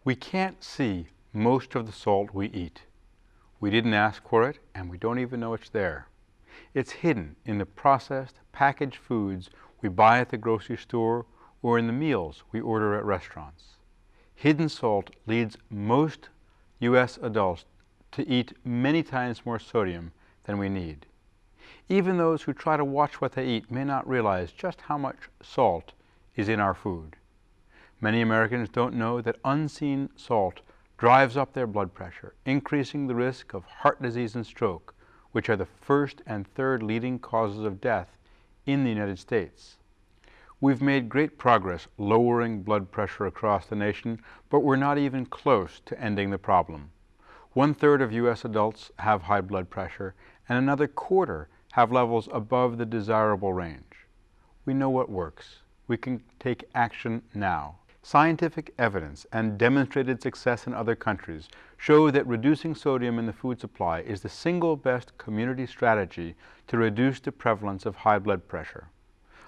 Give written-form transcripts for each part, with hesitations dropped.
We can't see most of the salt we eat. We didn't ask for it, and we don't even know it's there. It's hidden in the processed, packaged foods we buy at the grocery store or in the meals we order at restaurants. Hidden salt leads most U.S. adults to eat many times more sodium than we need. Even those who try to watch what they eat may not realize just how much salt is in our food. Many Americans don't know that unseen salt drives up their blood pressure, increasing the risk of heart disease and stroke, which are the first and third leading causes of death in the United States. We've made great progress lowering blood pressure across the nation, but we're not even close to ending the problem. 1/3 of U.S. adults have high blood pressure, and another quarter have levels above the desirable range. We know what works. We can take action now. Scientific evidence and demonstrated success in other countries show that reducing sodium in the food supply is the single best community strategy to reduce the prevalence of high blood pressure.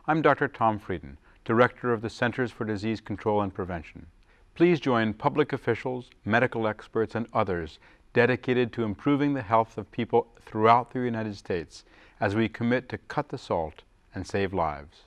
I'm Dr. Tom Frieden, Director of the Centers for Disease Control and Prevention. Please join public officials, medical experts, and others dedicated to improving the health of people throughout the United States as we commit to cut the salt and save lives.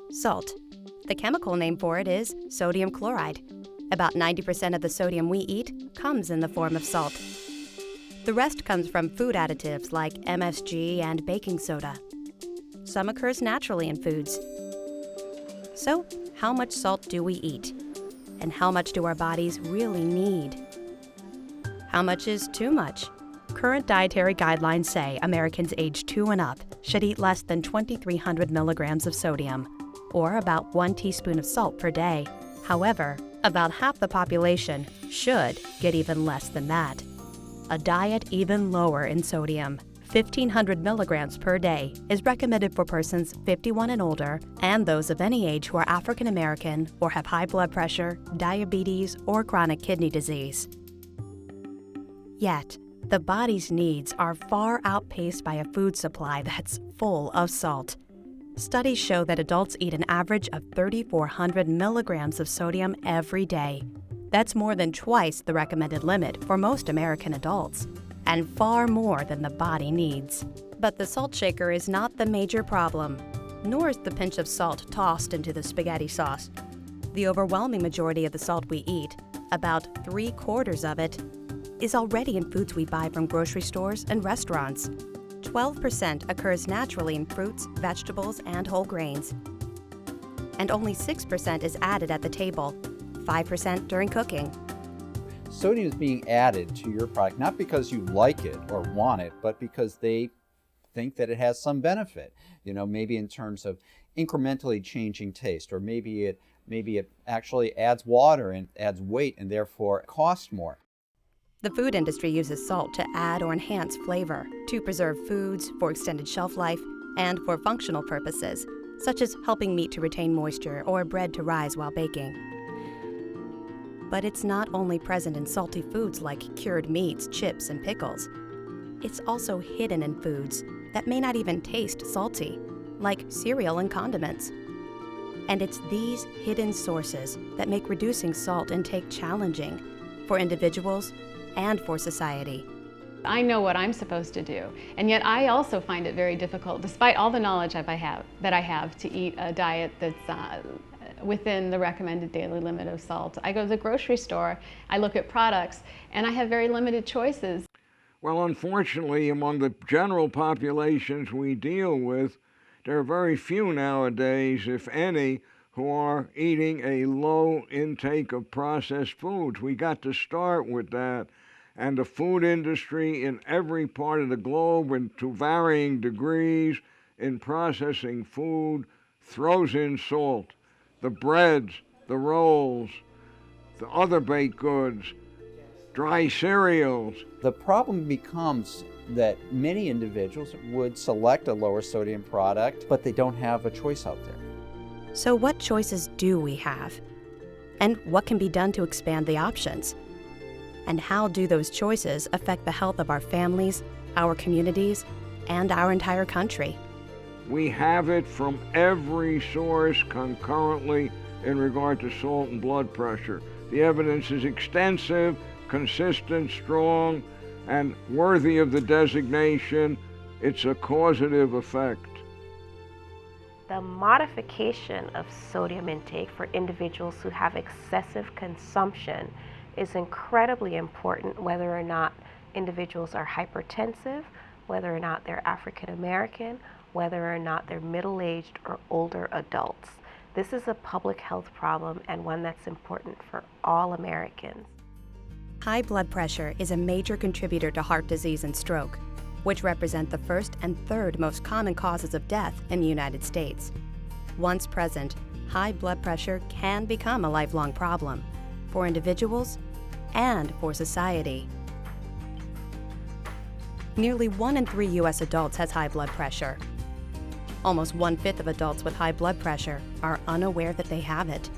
Salt. The chemical name for it is sodium chloride. About 90% of the sodium we eat comes in the form of salt. The rest comes from food additives like MSG and baking soda. Some occurs naturally in foods. So, how much salt do we eat? And how much do our bodies really need? How much is too much? Current dietary guidelines say Americans aged 2 and up should eat less than 2,300 milligrams of sodium, or about 1 teaspoon of salt per day. However, about half the population should get even less than that. A diet even lower in sodium, 1,500 milligrams per day, is recommended for persons 51 and older and those of any age who are African American or have high blood pressure, diabetes, or chronic kidney disease. Yet, the body's needs are far outpaced by a food supply that's full of salt. Studies show that adults eat an average of 3,400 milligrams of sodium every day. That's more than twice the recommended limit for most American adults, and far more than the body needs. But the salt shaker is not the major problem, nor is the pinch of salt tossed into the spaghetti sauce. The overwhelming majority of the salt we eat, about 3/4 of it, is already in foods we buy from grocery stores and restaurants. 12% occurs naturally in fruits, vegetables, and whole grains. And only 6% is added at the table, 5% during cooking. Sodium is being added to your product not because you like it or want it, but because they think that it has some benefit. Maybe in terms of incrementally changing taste, or maybe it actually adds water and adds weight and therefore costs more. The food industry uses salt to add or enhance flavor, to preserve foods, for extended shelf life, and for functional purposes, such as helping meat to retain moisture or bread to rise while baking. But it's not only present in salty foods like cured meats, chips, and pickles. It's also hidden in foods that may not even taste salty, like cereal and condiments. And it's these hidden sources that make reducing salt intake challenging for individuals and for society. I know what I'm supposed to do, and yet I also find it very difficult, despite all the knowledge that I have, to eat a diet that's within the recommended daily limit of salt. I go to the grocery store, I look at products, and I have very limited choices. Well, unfortunately, among the general populations we deal with, there are very few nowadays, if any, who are eating a low intake of processed foods. We got to start with that. And the food industry in every part of the globe, and to varying degrees in processing food, throws in salt. The breads, the rolls, the other baked goods, dry cereals. The problem becomes that many individuals would select a lower sodium product, but they don't have a choice out there. So what choices do we have? And what can be done to expand the options? And how do those choices affect the health of our families, our communities, and our entire country? We have it from every source concurrently in regard to salt and blood pressure. The evidence is extensive, consistent, strong, and worthy of the designation. It's a causative effect. The modification of sodium intake for individuals who have excessive consumption is incredibly important, whether or not individuals are hypertensive, whether or not they're African American, whether or not they're middle-aged or older adults. This is a public health problem and one that's important for all Americans. High blood pressure is a major contributor to heart disease and stroke, which represent the first and third most common causes of death in the United States. Once present, high blood pressure can become a lifelong problem for individuals and for society. Nearly 1 in 3 U.S. adults has high blood pressure. Almost 1/5 of adults with high blood pressure are unaware that they have it.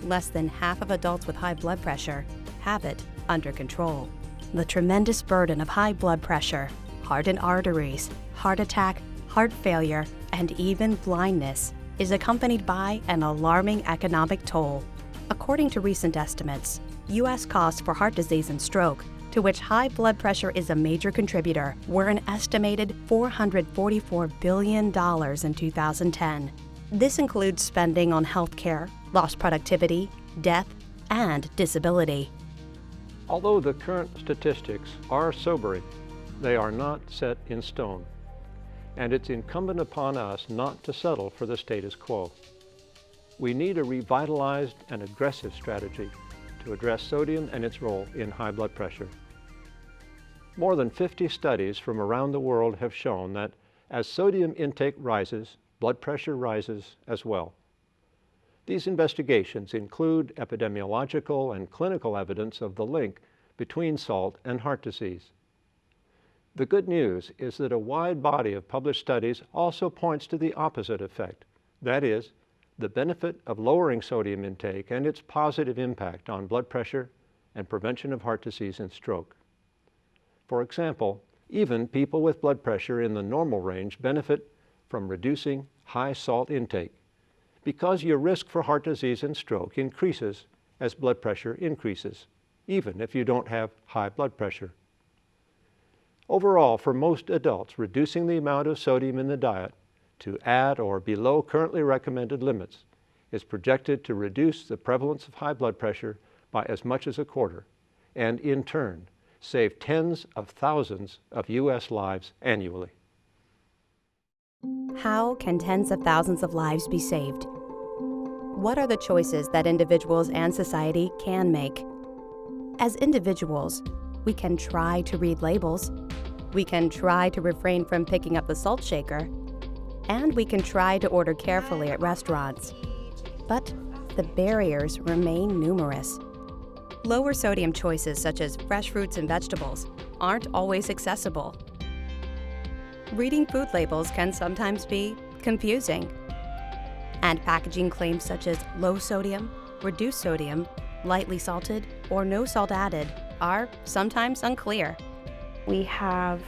Less than half of adults with high blood pressure have it under control. The tremendous burden of high blood pressure, hardened arteries, heart attack, heart failure, and even blindness is accompanied by an alarming economic toll. According to recent estimates, U.S. costs for heart disease and stroke, to which high blood pressure is a major contributor, were an estimated $444 billion in 2010. This includes spending on health care, lost productivity, death, and disability. Although the current statistics are sobering, they are not set in stone, and it's incumbent upon us not to settle for the status quo. We need a revitalized and aggressive strategy to address sodium and its role in high blood pressure. More than 50 studies from around the world have shown that as sodium intake rises, blood pressure rises as well. These investigations include epidemiological and clinical evidence of the link between salt and heart disease. The good news is that a wide body of published studies also points to the opposite effect, that is, the benefit of lowering sodium intake and its positive impact on blood pressure and prevention of heart disease and stroke. For example, even people with blood pressure in the normal range benefit from reducing high salt intake, because your risk for heart disease and stroke increases as blood pressure increases, even if you don't have high blood pressure. Overall, for most adults, reducing the amount of sodium in the diet to at or below currently recommended limits is projected to reduce the prevalence of high blood pressure by as much as a quarter, and in turn, save tens of thousands of U.S. lives annually. How can tens of thousands of lives be saved? What are the choices that individuals and society can make? As individuals, we can try to read labels, we can try to refrain from picking up the salt shaker, and we can try to order carefully at restaurants. But the barriers remain numerous. Lower sodium choices such as fresh fruits and vegetables aren't always accessible. Reading food labels can sometimes be confusing. And packaging claims such as low sodium, reduced sodium, lightly salted, or no salt added are sometimes unclear. We have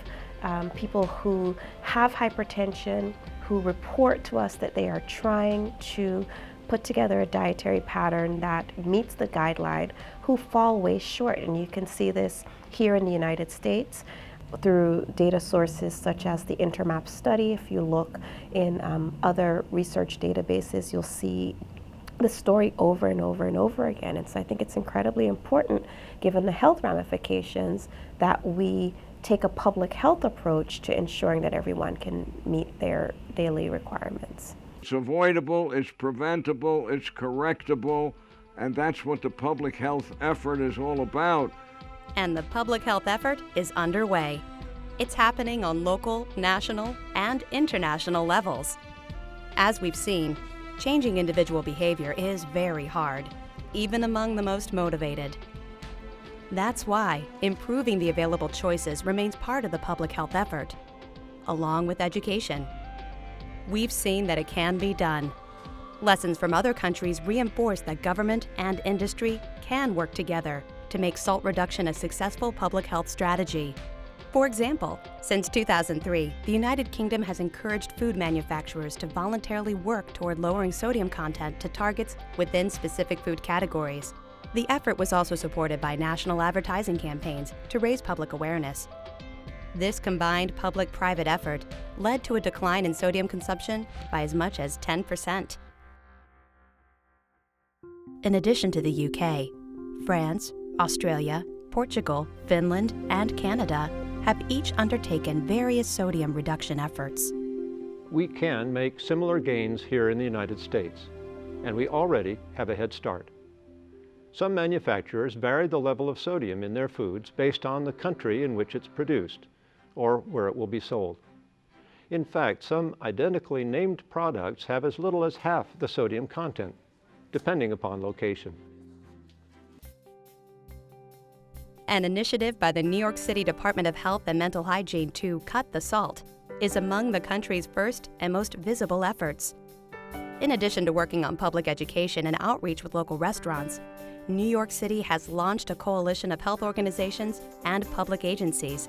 people who have hypertension who report to us that they are trying to put together a dietary pattern that meets the guideline, who fall way short. And you can see this here in the United States through data sources such as the INTERMAP study. If you look in other research databases, you'll see the story over and over and over again. And so I think it's incredibly important, given the health ramifications, that we take a public health approach to ensuring that everyone can meet their daily requirements. It's avoidable, it's preventable, it's correctable, and that's what the public health effort is all about. And the public health effort is underway. It's happening on local, national, and international levels. As we've seen, changing individual behavior is very hard, even among the most motivated. That's why improving the available choices remains part of the public health effort, along with education. We've seen that it can be done. Lessons from other countries reinforce that government and industry can work together to make salt reduction a successful public health strategy. For example, since 2003, the United Kingdom has encouraged food manufacturers to voluntarily work toward lowering sodium content to targets within specific food categories. The effort was also supported by national advertising campaigns to raise public awareness. This combined public-private effort led to a decline in sodium consumption by as much as 10%. In addition to the UK, France, Australia, Portugal, Finland, and Canada have each undertaken various sodium reduction efforts. We can make similar gains here in the United States, and we already have a head start. Some manufacturers vary the level of sodium in their foods based on the country in which it's produced, or where it will be sold. In fact, some identically named products have as little as half the sodium content, depending upon location. An initiative by the New York City Department of Health and Mental Hygiene to cut the salt is among the country's first and most visible efforts. In addition to working on public education and outreach with local restaurants, New York City has launched a coalition of health organizations and public agencies.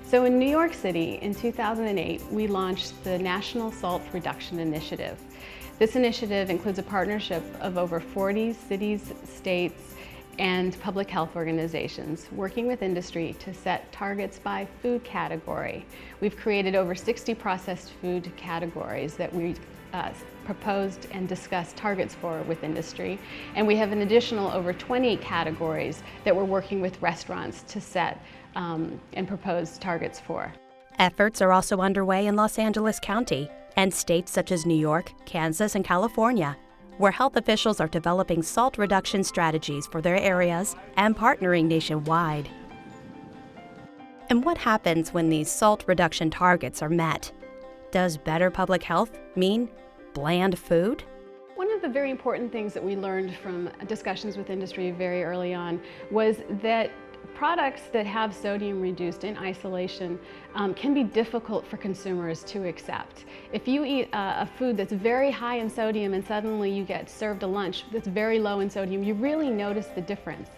So in New York City, in 2008, we launched the National Salt Reduction Initiative. This initiative includes a partnership of over 40 cities, states, and public health organizations working with industry to set targets by food category. We've created over 60 processed food categories that we proposed and discussed targets for with industry, and we have an additional over 20 categories that we're working with restaurants to set and propose targets for. Efforts are also underway in Los Angeles County and states such as New York, Kansas, and California, where health officials are developing salt reduction strategies for their areas and partnering nationwide. And what happens when these salt reduction targets are met? Does better public health mean bland food? One of the very important things that we learned from discussions with industry very early on was that products that have sodium reduced in isolation can be difficult for consumers to accept. If you eat a food that's very high in sodium and suddenly you get served a lunch that's very low in sodium, you really notice the difference.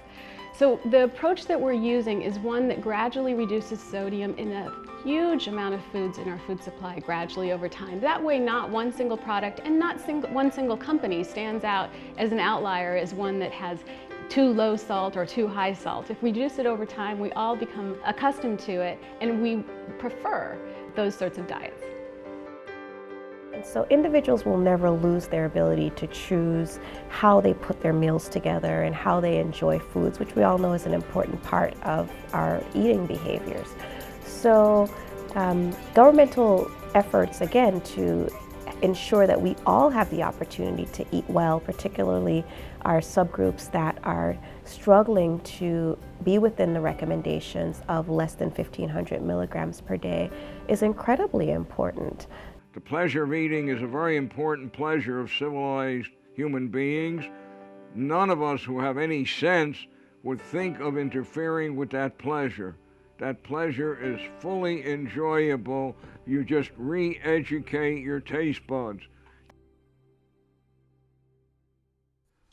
So the approach that we're using is one that gradually reduces sodium in a huge amount of foods in our food supply gradually over time. That way not one single product and not one single company stands out as an outlier as one that has too low salt or too high salt. If we reduce it over time, we all become accustomed to it and we prefer those sorts of diets. And so individuals will never lose their ability to choose how they put their meals together and how they enjoy foods, which we all know is an important part of our eating behaviors. So governmental efforts, again, to ensure that we all have the opportunity to eat well, particularly our subgroups that are struggling to be within the recommendations of less than 1,500 milligrams per day, is incredibly important. The pleasure of eating is a very important pleasure of civilized human beings. None of us who have any sense would think of interfering with that pleasure. That pleasure is fully enjoyable. You just re-educate your taste buds.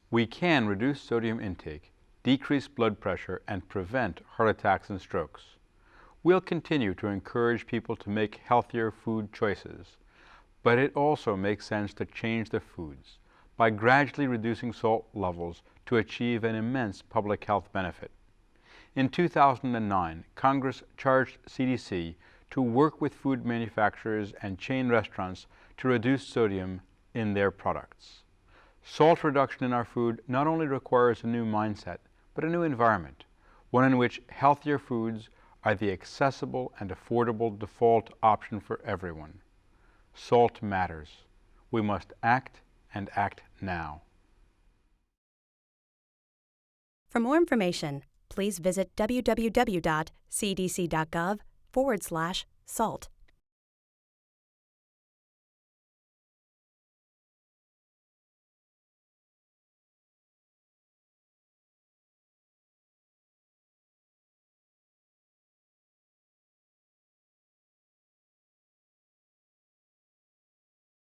We can reduce sodium intake, decrease blood pressure, and prevent heart attacks and strokes. We'll continue to encourage people to make healthier food choices, but it also makes sense to change the foods by gradually reducing salt levels to achieve an immense public health benefit. In 2009, Congress charged CDC to work with food manufacturers and chain restaurants to reduce sodium in their products. Salt reduction in our food not only requires a new mindset, but a new environment, one in which healthier foods are the accessible and affordable default option for everyone. Salt matters. We must act and act now. For more information, please visit www.cdc.gov/salt.